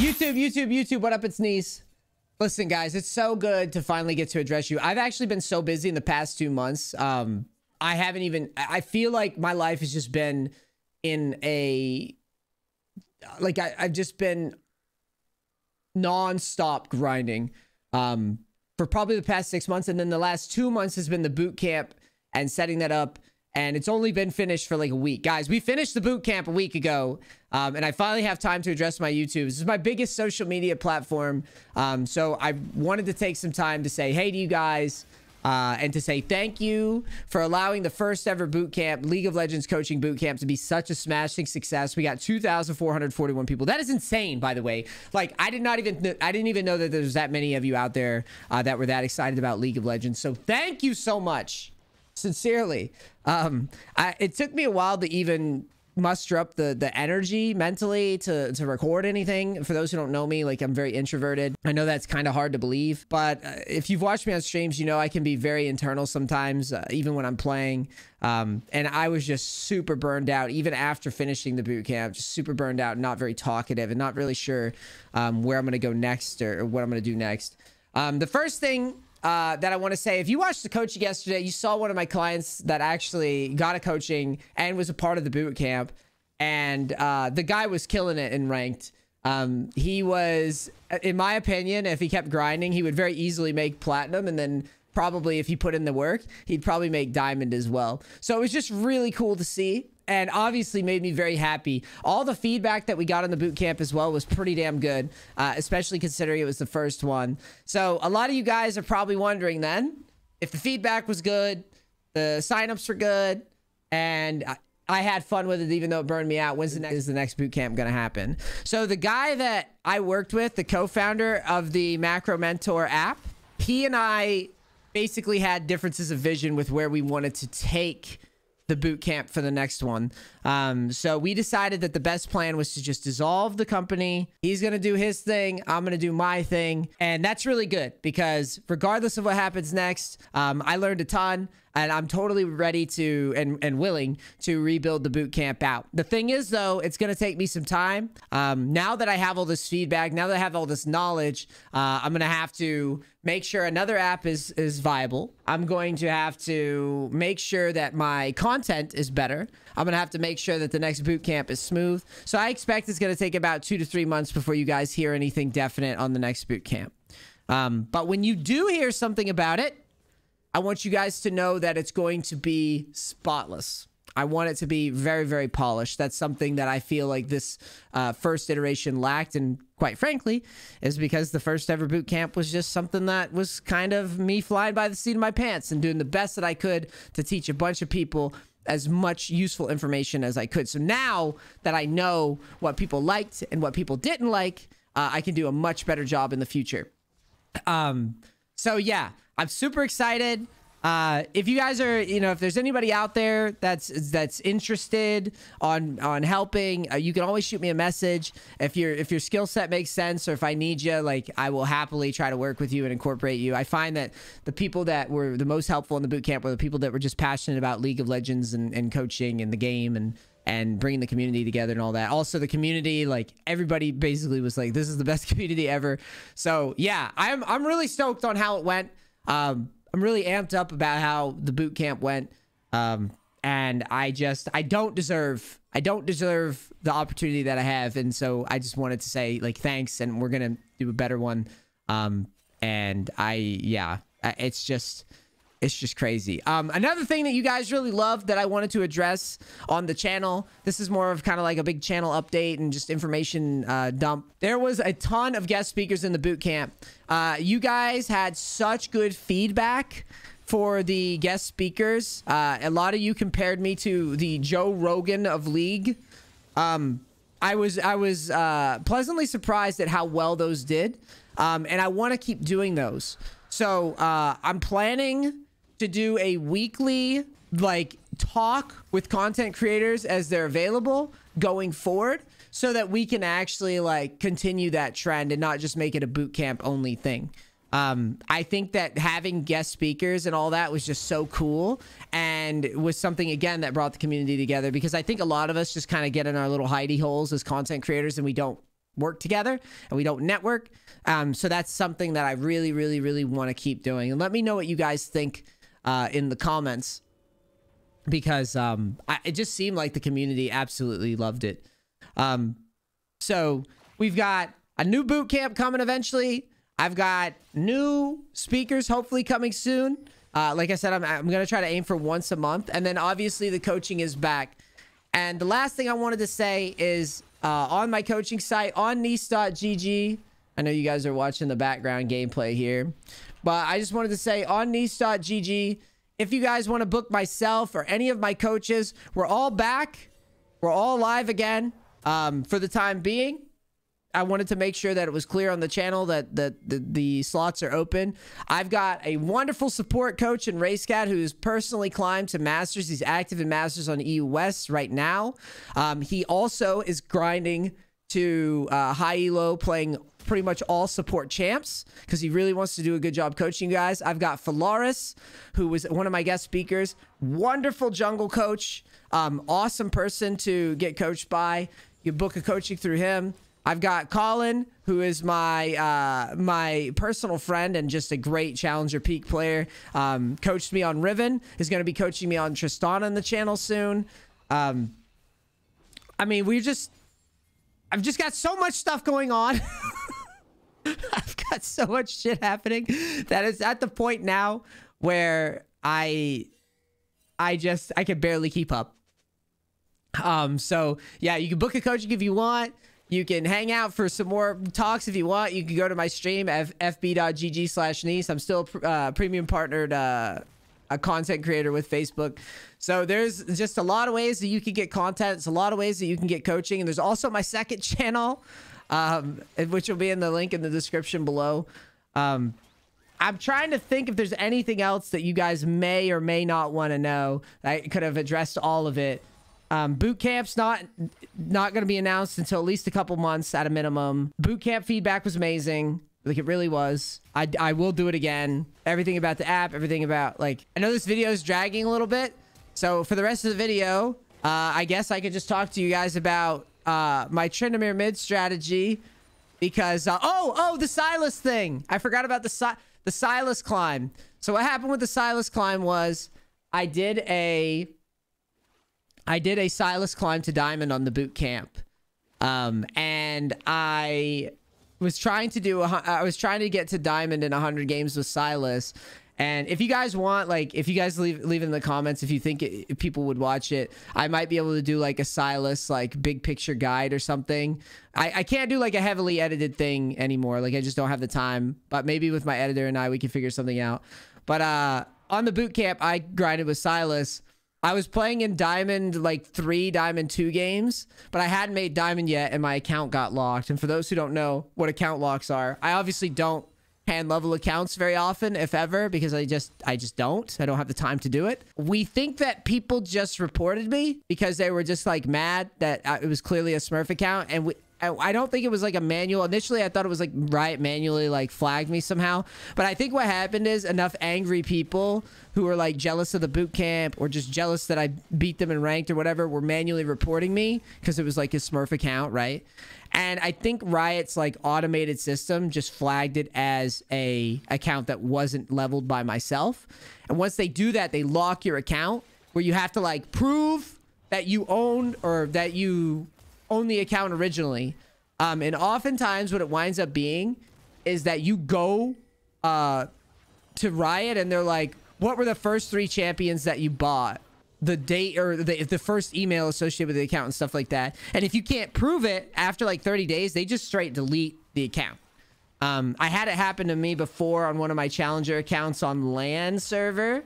YouTube, what up? It's NEACE. Listen, guys, it's so good to finally get to address you. I've actually been so busy in the past 2 months. I feel like my life has just been in a, like, I've just been non-stop grinding for probably the past 6 months. And then the last 2 months has been the boot camp and setting that up. And it's only been finished for like a week. Guys, we finished the boot camp a week ago. And I finally have time to address my YouTube. This is my biggest social media platform. So I wanted to take some time to say hey to you guys and to say thank you for allowing the first ever boot camp, League of Legends coaching boot camp, to be such a smashing success. We got 2,441 people. That is insane, by the way. Like, I didn't even know that there's that many of you out there that were that excited about League of Legends. So thank you so much. Sincerely. It took me a while to even muster up the energy mentally to record anything. For those who don't know me, like, I'm very introverted. I know that's kind of hard to believe, but if you've watched me on streams, you know I can be very internal sometimes, even when I'm playing. And I was just super burned out even after finishing the boot camp, just super burned out, not very talkative, and not really sure where I'm going to go next or what I'm going to do next. The first thing that I want to say, if you watched the coaching yesterday, you saw one of my clients that actually got a coaching and was a part of the boot camp. And the guy was killing it in ranked. He was, in my opinion, if he kept grinding, he would very easily make platinum. And then probably if he put in the work, he'd probably make diamond as well. So it was just really cool to see. And obviously made me very happy. All the feedback that we got on the boot camp as well was pretty damn good, especially considering it was the first one. So a lot of you guys are probably wondering then, if the feedback was good, the signups were good, and I had fun with it even though it burned me out, when's the next boot camp going to happen? So the guy that I worked with, the co-founder of the Macro Mentor app, he and I basically had differences of vision with where we wanted to take the boot camp for the next one. So we decided that the best plan was to just dissolve the company. He's going to do his thing. I'm going to do my thing. And that's really good because regardless of what happens next, I learned a ton and I'm totally ready to and willing to rebuild the boot camp out. The thing is, though, it's going to take me some time. Now that I have all this feedback, now that I have all this knowledge, I'm going to have to make sure another app is viable. I'm going to have to make sure that my content is better. I'm going to have to make sure that the next boot camp is smooth. So I expect it's going to take about 2 to 3 months before you guys hear anything definite on the next boot camp. But when you do hear something about it, I want you guys to know that it's going to be spotless. I want it to be very, very polished. That's something that I feel like this first iteration lacked. And quite frankly, is because the first ever boot camp was just something that was kind of me flying by the seat of my pants and doing the best that I could to teach a bunch of people as much useful information as I could. So now that I know what people liked and what people didn't like, I can do a much better job in the future. So yeah, I'm super excited. If you guys are, you know, if there's anybody out there that's interested on helping, you can always shoot me a message. If your skill set makes sense, or if I need you, like, I will happily try to work with you and incorporate you. I find that the people that were the most helpful in the boot camp were the people that were just passionate about League of Legends and coaching and the game and bringing the community together and all that. Also, the community, like, everybody basically was like, this is the best community ever. So yeah, I'm really stoked on how it went. I'm really amped up about how the boot camp went. And I don't deserve the opportunity that I have. And so I just wanted to say, like, thanks. And we're going to do a better one. And yeah, it's just crazy. Another thing that you guys really loved that I wanted to address on the channel, this is more of kind of like a big channel update and just information dump. There was a ton of guest speakers in the boot camp. You guys had such good feedback for the guest speakers. A lot of you compared me to the Joe Rogan of League. I was pleasantly surprised at how well those did. And I want to keep doing those. So I'm planning to do a weekly, like, talk with content creators as they're available going forward, so that we can actually, like, continue that trend and not just make it a boot camp only thing. I think that having guest speakers and all that was just so cool, and was something, again, that brought the community together, because I think a lot of us just kind of get in our little hidey holes as content creators and we don't work together and we don't network. So that's something that I really want to keep doing. And let me know what you guys think in the comments, because it just seemed like the community absolutely loved it. So we've got a new boot camp coming eventually. I've got new speakers hopefully coming soon. Like I said, I'm going to try to aim for once a month. And then obviously the coaching is back. And the last thing I wanted to say is on my coaching site, on NEACE.gg. I know you guys are watching the background gameplay here, but I just wanted to say on NEACE.gg, if you guys want to book myself or any of my coaches, we're all back. We're all live again for the time being. I wanted to make sure that it was clear on the channel that the slots are open. I've got a wonderful support coach in RAYSKAT who's personally climbed to Masters. He's active in Masters on EU West right now. He also is grinding to high elo, playing pretty much all support champs because he really wants to do a good job coaching you guys. I've got PHYLARIS, who was one of my guest speakers. Wonderful jungle coach. Awesome person to get coached by. You book a coaching through him. I've got COLIN, who is my my personal friend and just a great Challenger Peak player. Coached me on Riven. Is going to be coaching me on Tristana on the channel soon. I mean, I've just got so much stuff going on. I've got so much shit happening that it's at the point now where I can barely keep up. So yeah, you can book a coaching if you want. You can hang out for some more talks if you want. You can go to my stream at fb.gg/NEACE. I'm still a premium partnered a content creator with Facebook. So there's just a lot of ways that you can get content. It's a lot of ways that you can get coaching. And there's also my second channel, which will be in the link in the description below. I'm trying to think if there's anything else that you guys may or may not want to know. I could have addressed all of it. Boot camp's not going to be announced until at least a couple months at a minimum. Boot camp feedback was amazing. Like, it really was. I will do it again. Everything about the app, everything about, like, I know this video is dragging a little bit. So for the rest of the video, I guess I could just talk to you guys about my Tryn Mid strategy, because the Silas thing. I forgot about the Silas climb. So what happened with the Silas climb was I did a Silas climb to Diamond on the boot camp. And I was trying to get to Diamond in 100 games with Silas. And if you guys want, like, if you guys leave in the comments if you think if people would watch it, I might be able to do like a Silas like big picture guide or something. I can't do like a heavily edited thing anymore. Like, I just don't have the time. But maybe with my editor and we can figure something out. But on the boot camp, I grinded with Silas. I was playing in Diamond, like 3 Diamond 2 games, but I hadn't made Diamond yet and my account got locked. And for those who don't know what account locks are, I obviously don't hand level accounts very often, if ever, because I just don't. I don't have the time to do it. We think that people just reported me because they were just like mad that it was clearly a Smurf account, and I don't think it was like a manual. Initially, I thought it was like Riot manually like flagged me somehow. But I think what happened is enough angry people who were like jealous of the boot camp or just jealous that I beat them in ranked or whatever were manually reporting me because it was like a Smurf account, right? And I think Riot's like automated system just flagged it as a account that wasn't leveled by myself. And once they do that, they lock your account where you have to like prove that you own or that you own the account originally. And oftentimes what it winds up being is that you go to Riot and they're like, what were the first 3 champions that you bought? The date or the first email associated with the account and stuff like that. And if you can't prove it after like 30 days, they just straight delete the account. I had it happen to me before on one of my Challenger accounts on LAN server,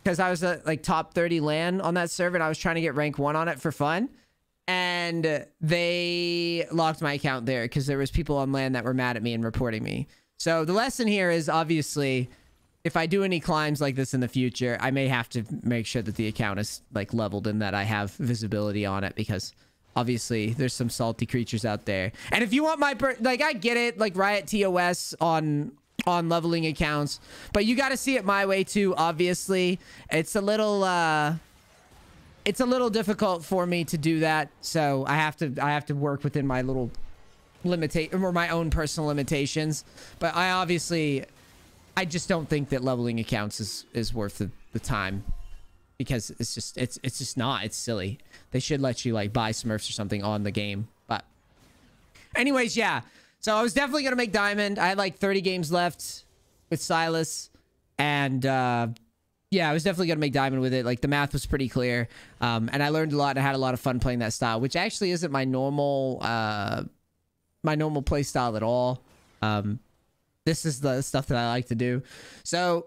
because I was like top 30 LAN on that server and I was trying to get rank 1 on it for fun. And they locked my account there because there was people on LAN that were mad at me and reporting me. So the lesson here is obviously, if I do any climbs like this in the future, I may have to make sure that the account is like leveled and that I have visibility on it, because obviously there's some salty creatures out there. And if you want my like, I get it, like Riot TOS on leveling accounts, but you got to see it my way too. Obviously, it's a little difficult for me to do that, so I have to work within my little limitation or my own personal limitations. But I just don't think that leveling accounts is worth the time, because it's just not. It's silly. They should let you like buy Smurfs or something on the game. But anyways, yeah. So I was definitely gonna make diamond. I had like 30 games left with Silas, and yeah, I was definitely gonna make diamond with it. Like the math was pretty clear, and I learned a lot. And I had a lot of fun playing that style, which actually isn't my normal play style at all. This is the stuff that I like to do. So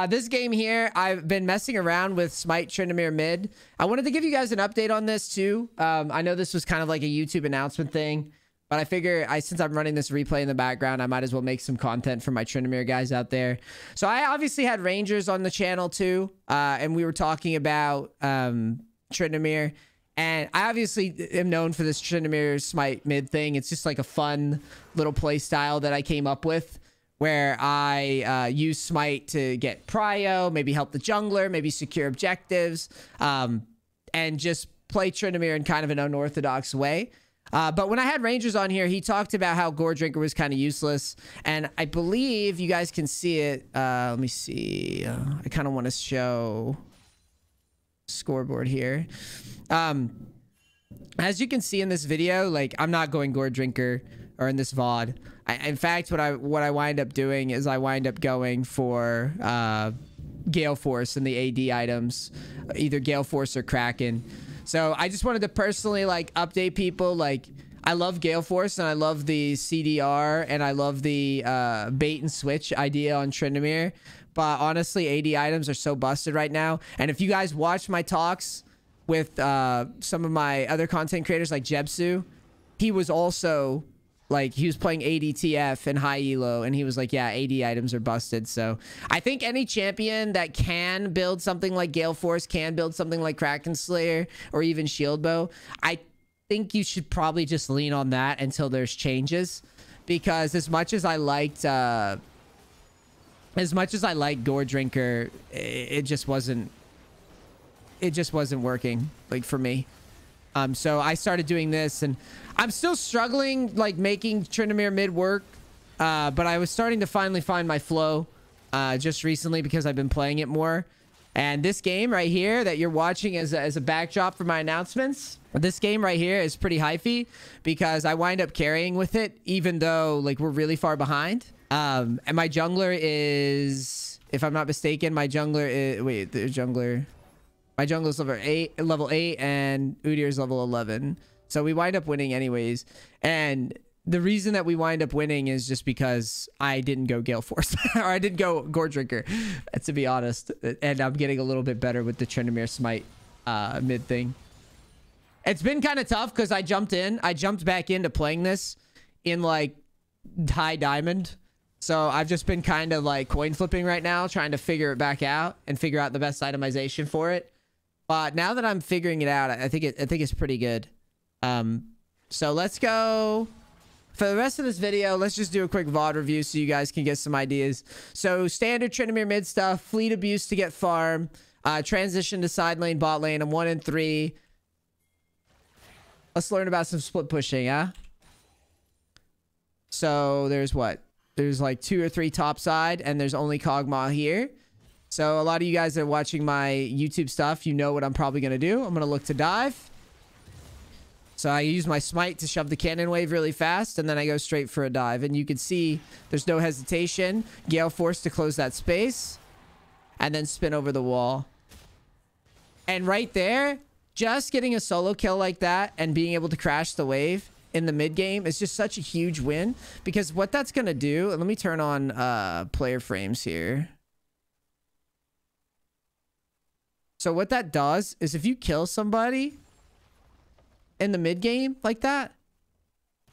this game here, I've been messing around with Smite Tryn Mid. I wanted to give you guys an update on this too. I know this was kind of like a YouTube announcement thing, but I figure since I'm running this replay in the background, I might as well make some content for my Tryn guys out there. So I obviously had Rangers on the channel too, and we were talking about Tryn. And I obviously am known for this Tryn Smite Mid thing. It's just like a fun little play style that I came up with, where I use Smite to get prio, maybe help the jungler, maybe secure objectives, and just play Tryn in kind of an unorthodox way. But when I had Rangers on here, he talked about how Gore Drinker was kind of useless. And I believe you guys can see it. Let me see. I kind of want to show scoreboard here. As you can see in this video, like I'm not going Gore Drinker or in this VOD. In fact, what I wind up doing is I wind up going for Gale Force and the AD items, either Gale Force or Kraken. So I just wanted to personally like update people. Like I love Gale Force and I love the CDR and I love the bait and switch idea on Tryn. But honestly, AD items are so busted right now. And if you guys watch my talks with some of my other content creators like Jebsu, he was also like, he was playing ADTF and high elo, and he was like, yeah, AD items are busted. So I think any champion that can build something like Gale Force, can build something like Kraken Slayer, or even Shield Bow, I think you should probably just lean on that until there's changes. Because as much as I liked Gore Drinker, it just wasn't working like for me. So I started doing this, and I'm still struggling like making Tryn Mid work, but I was starting to finally find my flow just recently because I've been playing it more. And this game right here that you're watching as a backdrop for my announcements, this game right here is pretty hypey because I wind up carrying with it even though like we're really far behind. And my jungler is, if I'm not mistaken, my jungler is, wait, the jungler, my jungler's level 8, and Udyr's level 11. So we wind up winning anyways. And the reason that we wind up winning is just because I didn't go Gale Force or I didn't go Gore Drinker, to be honest. And I'm getting a little bit better with the Tryn Smite mid thing. It's been kind of tough because I jumped back into playing this in like high diamond. So I've just been kind of like coin flipping right now, trying to figure it back out and figure out the best itemization for it. But now that I'm figuring it out, I think it's pretty good. So let's go. For the rest of this video, let's just do a quick VOD review so you guys can get some ideas. So standard Tryn Mid stuff, fleet abuse to get farm, transition to side lane, bot lane. I'm 1 and 3. Let's learn about some split pushing, huh? So there's what? There's like 2 or 3 top side, and there's only Kog'Maw here. So a lot of you guys that are watching my YouTube stuff, you know what I'm probably going to do. I'm going to look to dive. So I use my smite to shove the cannon wave really fast, and then I go straight for a dive. And you can see there's no hesitation. Gale Force to close that space, and then spin over the wall. And right there, just getting a solo kill like that and being able to crash the wave in the mid game is just such a huge win. Because what that's going to do, let me turn on player frames here. So what that does is if you kill somebody in the mid game like that,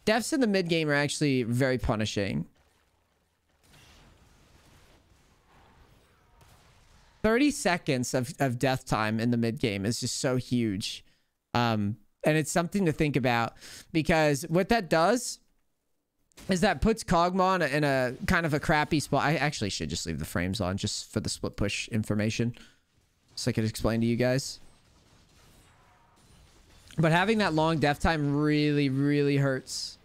deaths in the mid game are actually very punishing. 30 seconds of death time in the mid game is just so huge. And it's something to think about, because what that does is that puts Kog'Maw in a kind of a crappy spot. I actually should just leave the frames on just for the split push information, so I could explain to you guys. But having that long death time really, really hurts.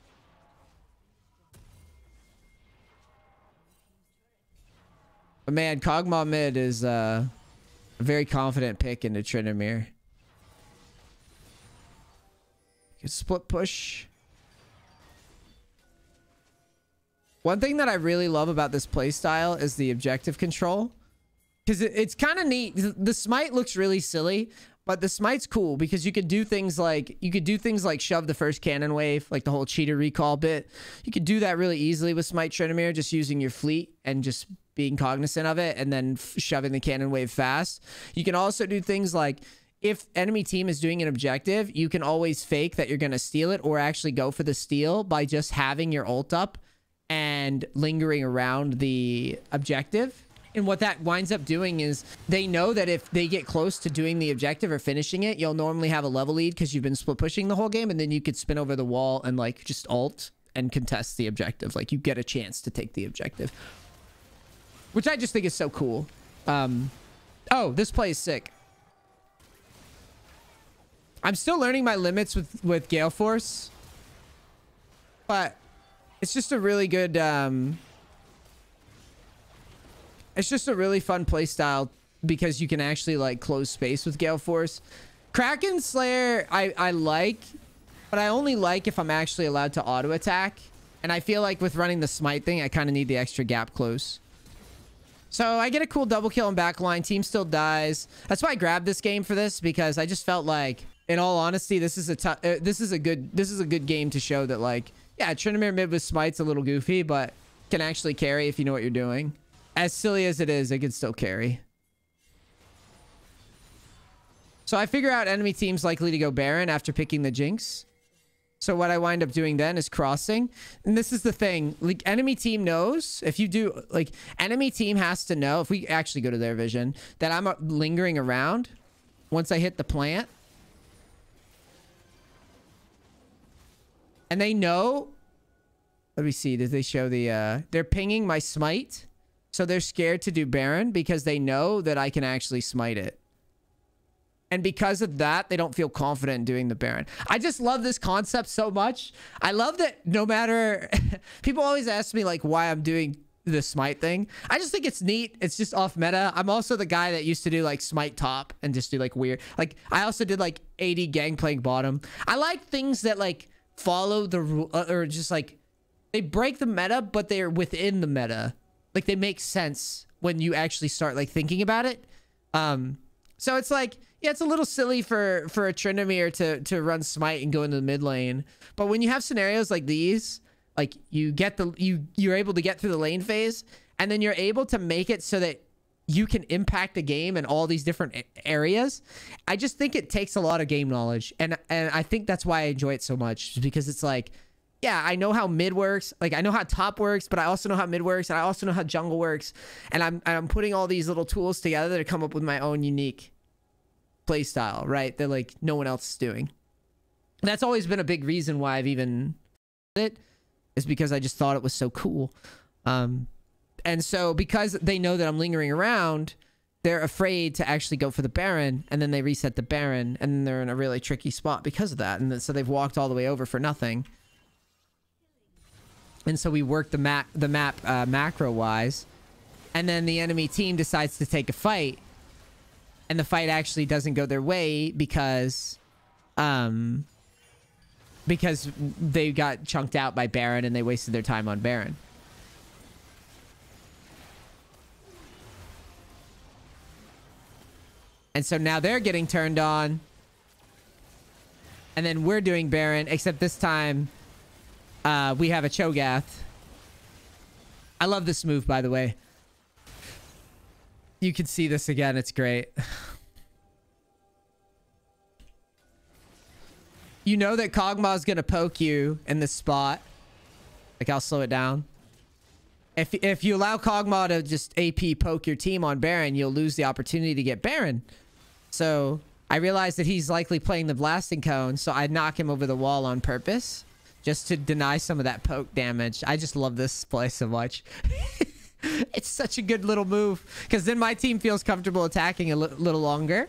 But man, Kog'Maw mid is a very confident pick into Tryn Mid. Split push. One thing that I really love about this playstyle is the objective control. Because it's kind of neat. The smite looks really silly, but the smite's cool because you could do things like shove the first cannon wave, like the whole cheater recall bit. You could do that really easily with smite Tryn Mid, just using your fleet and just being cognizant of it and then shoving the cannon wave fast. You can also do things like, if enemy team is doing an objective, you can always fake that you're going to steal it or actually go for the steal by just having your ult up and lingering around the objective. And what that winds up doing is they know that if they get close to doing the objective or finishing it, you'll normally have a level lead because you've been split pushing the whole game, and then you could spin over the wall and like just ult and contest the objective. Like you get a chance to take the objective, which I just think is so cool. Oh, this play is sick. I'm still learning my limits with Gale Force, but it's just a really good, it's just a really fun play style because you can actually like close space with Gale Force. Kraken Slayer, I like, but I only like if I'm actually allowed to auto attack. And I feel like with running the smite thing, I kind of need the extra gap close. So I get a cool double kill in backline. Team still dies. That's why I grabbed this game for this, because I just felt like, in all honesty, this is a good game to show that, like, yeah, Tryn Mid with smite's a little goofy, but can actually carry if you know what you're doing. As silly as it is, it can still carry. So I figure out enemy team's likely to go Baron after picking the Jinx. So what I wind up doing then is crossing. And this is the thing. Like, enemy team knows. If you do... Like, enemy team has to know, if we actually go to their vision, that I'm lingering around once I hit the plant. And they know... Let me see. Did they show the... They're pinging my smite. So they're scared to do Baron because they know that I can actually smite it. And because of that, they don't feel confident in doing the Baron. I just love this concept so much. I love that no matter... People always ask me, like, why I'm doing the smite thing. I just think it's neat. It's just off meta. I'm also the guy that used to do, like, smite top and just do, like, weird... Like, I also did, like, AD Gangplank bottom. I like things that, like, follow the rule... Or just, like... They break the meta, but they're within the meta. Like, they make sense when you actually start, like, thinking about it. So it's like... Yeah, it's a little silly for a Tryn Mid to run smite and go into the mid lane. But when you have scenarios like these, like you're able to get through the lane phase, and then you're able to make it so that you can impact the game in all these different areas. I just think it takes a lot of game knowledge, and I think that's why I enjoy it so much, because it's like, yeah, I know how mid works. Like, I know how top works, but I also know how mid works, and I also know how jungle works. And I'm putting all these little tools together to come up with my own unique play style, right? That, like, no one else is doing. That's always been a big reason why I've even it, is because I just thought it was so cool. And so because they know that I'm lingering around, they're afraid to actually go for the Baron, and then they reset the Baron, and then they're in a really tricky spot because of that. And so they've walked all the way over for nothing. And so we work the map macro wise, and then the enemy team decides to take a fight. And the fight actually doesn't go their way because they got chunked out by Baron and they wasted their time on Baron. And so now they're getting turned on. And then we're doing Baron, except this time we have a Cho'Gath. I love this move, by the way. You can see this again. It's great. You know that Kog'Maw is going to poke you in this spot. Like, I'll slow it down. If you allow Kog'Maw to just AP poke your team on Baron, you'll lose the opportunity to get Baron. So I realized that he's likely playing the blasting cone, so I knock him over the wall on purpose just to deny some of that poke damage. I just love this play so much. It's such a good little move, because then my team feels comfortable attacking a little longer.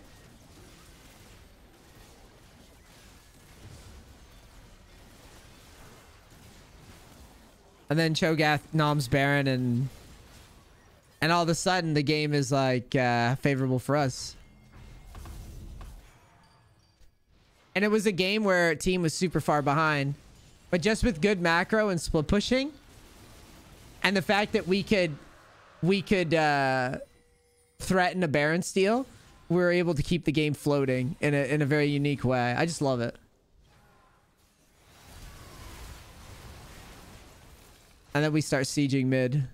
And then Cho'Gath noms Baron, and And all of a sudden, the game is like favorable for us. And it was a game where team was super far behind. But just with good macro and split pushing, and the fact that we could threaten a Baron steal, we were able to keep the game floating in a very unique way. I just love it. And then we start sieging mid.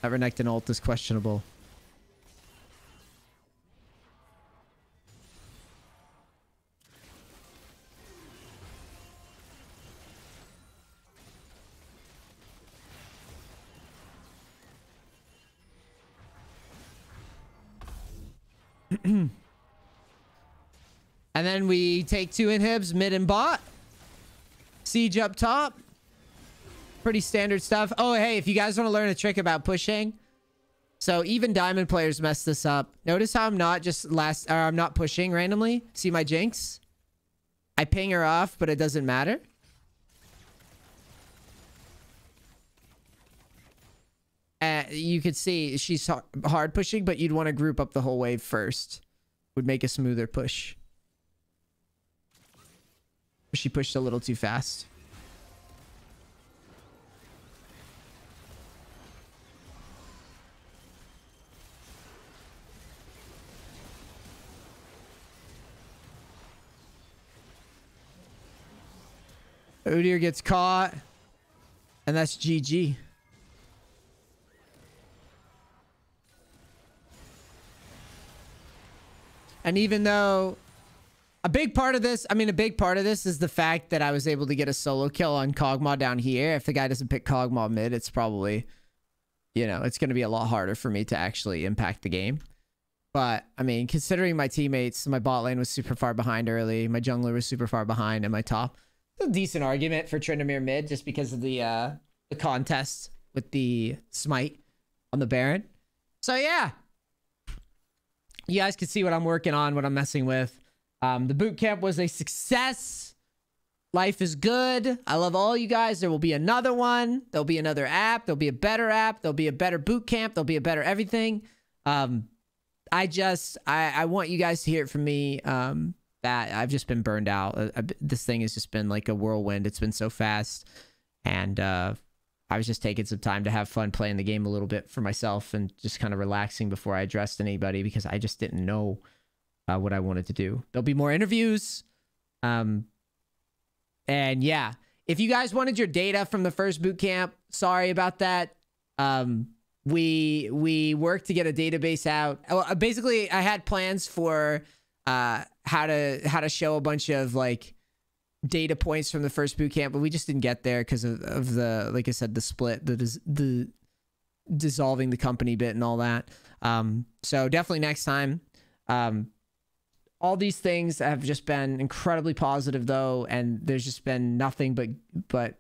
That Renekton ult is questionable. And then we take 2 inhibs, mid and bot. Siege up top. Pretty standard stuff. Oh, hey, if you guys want to learn a trick about pushing. So even diamond players mess this up. Notice how I'm not just I'm not pushing randomly. See my jinx? I ping her off, but it doesn't matter. You could see she's hard pushing, but you'd want to group up the whole wave first. Would make a smoother push. She pushed a little too fast. Udyr gets caught. And that's GG. And even though a big part of this is the fact that I was able to get a solo kill on Kog'Maw down here. If the guy doesn't pick Kog'Maw mid, it's probably, you know, it's going to be a lot harder for me to actually impact the game. But, I mean, considering my teammates, my bot lane was super far behind early. My jungler was super far behind, and my top. It's a decent argument for Tryn Mid just because of the contest with the smite on the Baron. So, yeah. You guys can see what I'm working on, what I'm messing with. The boot camp was a success. Life is good. I love all you guys. There will be another one. There'll be another app. There'll be a better app. There'll be a better boot camp. There'll be a better everything. I want you guys to hear it from me that I've just been burned out. This thing has just been like a whirlwind. It's been so fast. And I was just taking some time to have fun playing the game a little bit for myself and just kind of relaxing before I addressed anybody because I just didn't know what I wanted to do. There'll be more interviews. And yeah, if you guys wanted your data from the first boot camp, sorry about that. We worked to get a database out. Basically, I had plans for how to show a bunch of like data points from the first boot camp, but we just didn't get there because of the, like I said, the split, the dissolving the company bit and all that. So definitely next time. All these things have just been incredibly positive though, and there's just been nothing but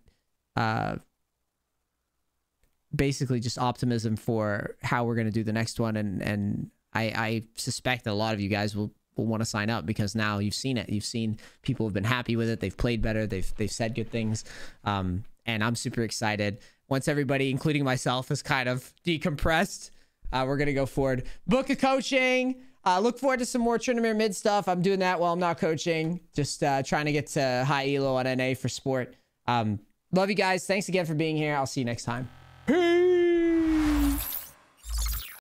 basically just optimism for how we're going to do the next one. And I suspect that a lot of you guys will want to sign up because now you've seen it. You've seen people have been happy with it. They've played better. They've said good things. And I'm super excited. Once everybody, including myself, is kind of decompressed, we're going to go forward. Book a coaching. Look forward to some more Tryn Mid stuff. I'm doing that while I'm not coaching. Just trying to get to high elo on NA for sport. Love you guys. Thanks again for being here. I'll see you next time.